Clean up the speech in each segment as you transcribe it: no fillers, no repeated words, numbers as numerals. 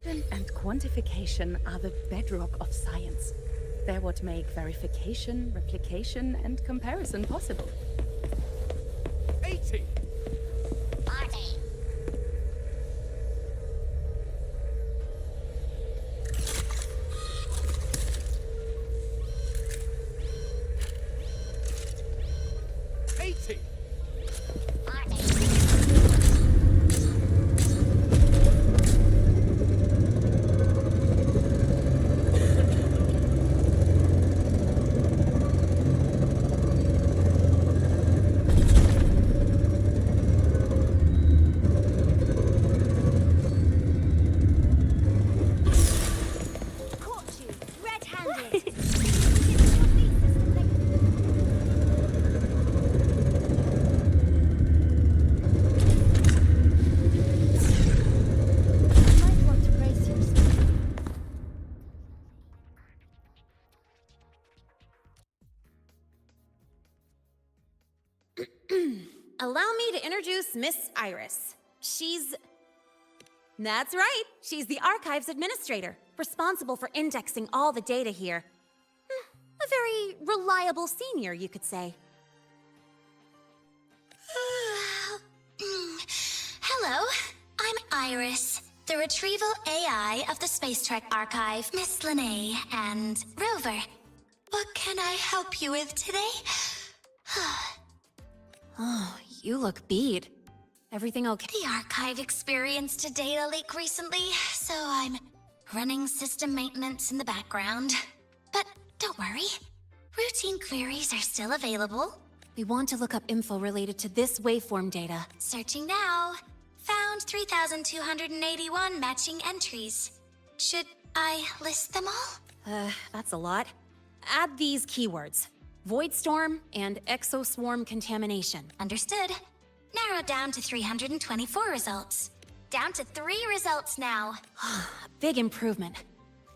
Measurement and quantification are the bedrock of science. They're what make verification, replication, and comparison possible. 80! 40. 80! 40. Caught you, red-handed. Might want to brace yourself. Allow me to introduce Miss Iris. That's right, she's the Archives Administrator, responsible for indexing all the data here. A very reliable senior, you could say. Hello, I'm Iris, the retrieval AI of the Space Trek Archive. Miss Lene and Rover. What can I help you with today? Oh, you look beat. Everything okay? The archive experienced a data leak recently, so I'm running system maintenance in the background. But don't worry, routine queries are still available. We want to look up info related to this waveform data. Searching now. Found 3,281 matching entries. Should I list them all? That's a lot. Add these keywords: Void Storm and Exoswarm Contamination. Understood. Narrowed down to 324 results. Down to 3 results now. Big improvement.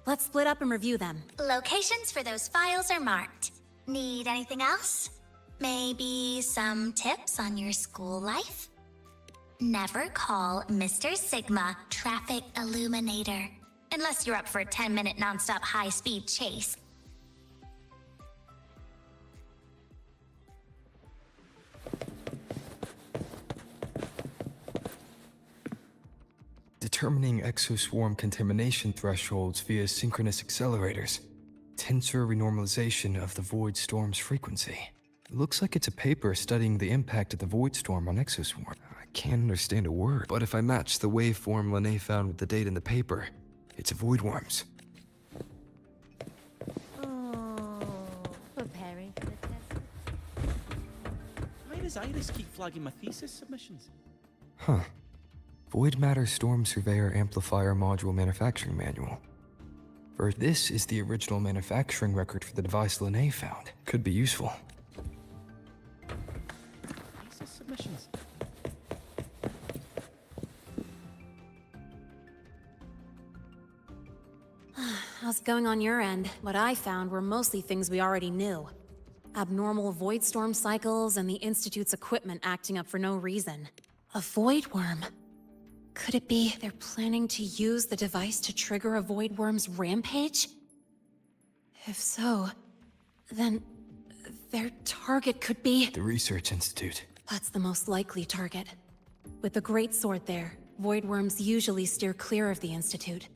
Let's split up and review them. Locations for those files are marked. Need anything else? Maybe some tips on your school life? Never call Mr. Sigma Traffic Illuminator. Unless you're up for a 10-minute nonstop high-speed chase. Determining exoswarm contamination thresholds via synchronous accelerators. Tensor renormalization of the void storm's frequency. It looks like it's a paper studying the impact of the void storm on exoswarm. I can't understand a word, but if I match the waveform Lene found with the data in the paper, it's a void worms. Oh, preparing for the test. Why does Iris keep flagging my thesis submissions? Huh. Void Matter Storm Surveyor Amplifier Module Manufacturing Manual. This is the original manufacturing record for the device Lene found. Could be useful. Thesis submissions? How's it going on your end? What I found were mostly things we already knew. Abnormal void storm cycles and the Institute's equipment acting up for no reason. A void worm. Could it be they're planning to use the device to trigger a void worm's rampage? If so, then their target could be... The Research Institute. That's the most likely target. With the Great Sword there, void worms usually steer clear of the Institute.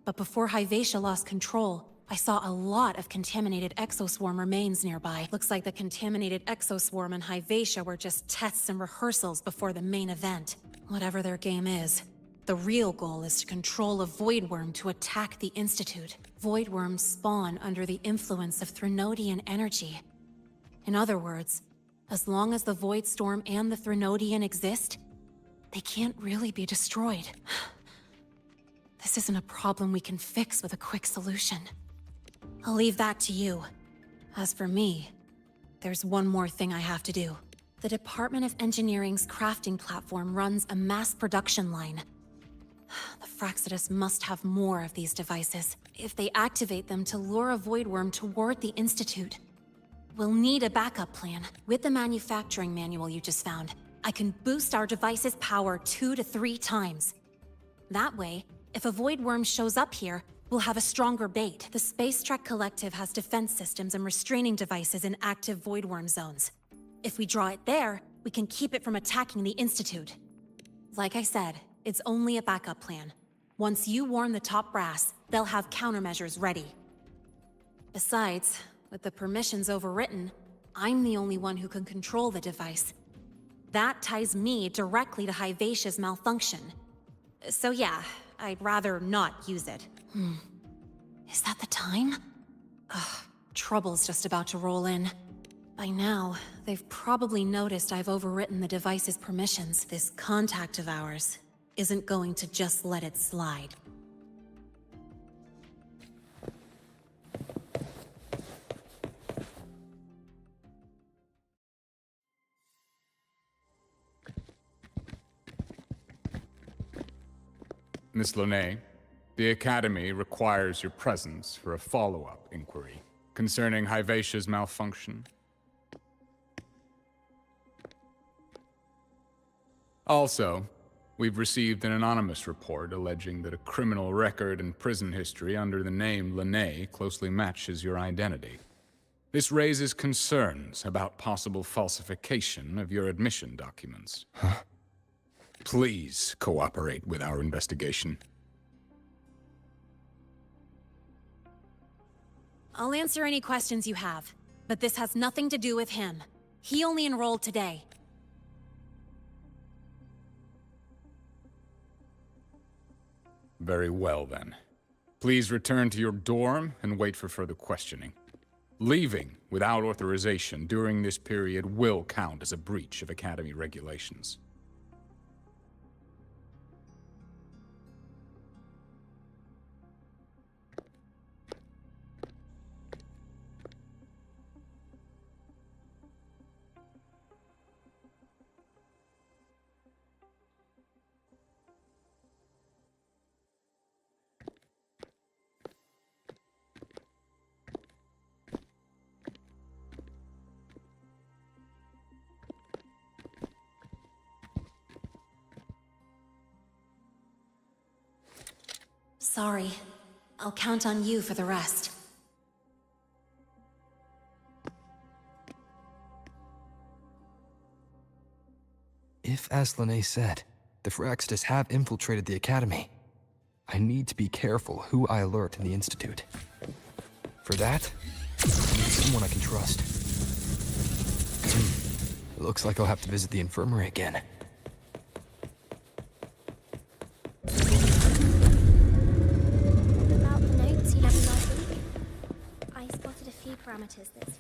But before Hyvatia lost control, I saw a lot of contaminated exoswarm remains nearby. Looks like the contaminated exoswarm and Hyvatia were just tests and rehearsals before the main event. Whatever their game is, the real goal is to control a void worm to attack the Institute. Void worms spawn under the influence of Threnodian energy. In other words, as long as the Void Storm and the Threnodian exist, they can't really be destroyed. This isn't a problem we can fix with a quick solution. I'll leave that to you. As for me, there's one more thing I have to do. The Department of Engineering's crafting platform runs a mass production line. The Fraxidus must have more of these devices. If they activate them to lure a void worm toward the Institute, we'll need a backup plan. With the manufacturing manual you just found, I can boost our device's power 2 to 3 times. That way, If a void worm shows up here, we'll have a stronger bait. The Space Trek Collective has defense systems and restraining devices in active void worm zones. If we draw it there, we can keep it from attacking the Institute. Like I said, it's only a backup plan. Once you warn the top brass, they'll have countermeasures ready. Besides, with the permissions overwritten, I'm the only one who can control the device. That ties me directly to Hivacia's malfunction. So yeah, I'd rather not use it. Is that the time? Ugh, trouble's just about to roll in. By now, they've probably noticed I've overwritten the device's permissions. This contact of ours isn't going to just let it slide. Miss Lene, the Academy requires your presence for a follow-up inquiry concerning Hivacia's malfunction. Also, we've received an anonymous report alleging that a criminal record and prison history under the name Lene closely matches your identity. This raises concerns about possible falsification of your admission documents. Huh? Please cooperate with our investigation. I'll answer any questions you have, but this has nothing to do with him. He only enrolled today. Very well, then. Please return to your dorm and wait for further questioning. Leaving without authorization during this period will count as a breach of Academy regulations. Sorry. I'll count on you for the rest. If, as Lene said, the Phyrexis have infiltrated the Academy, I need to be careful who I alert in the Institute. For that, I need someone I can trust. It looks like I'll have to visit the infirmary again. About the notes you left last week, I spotted a few parameters that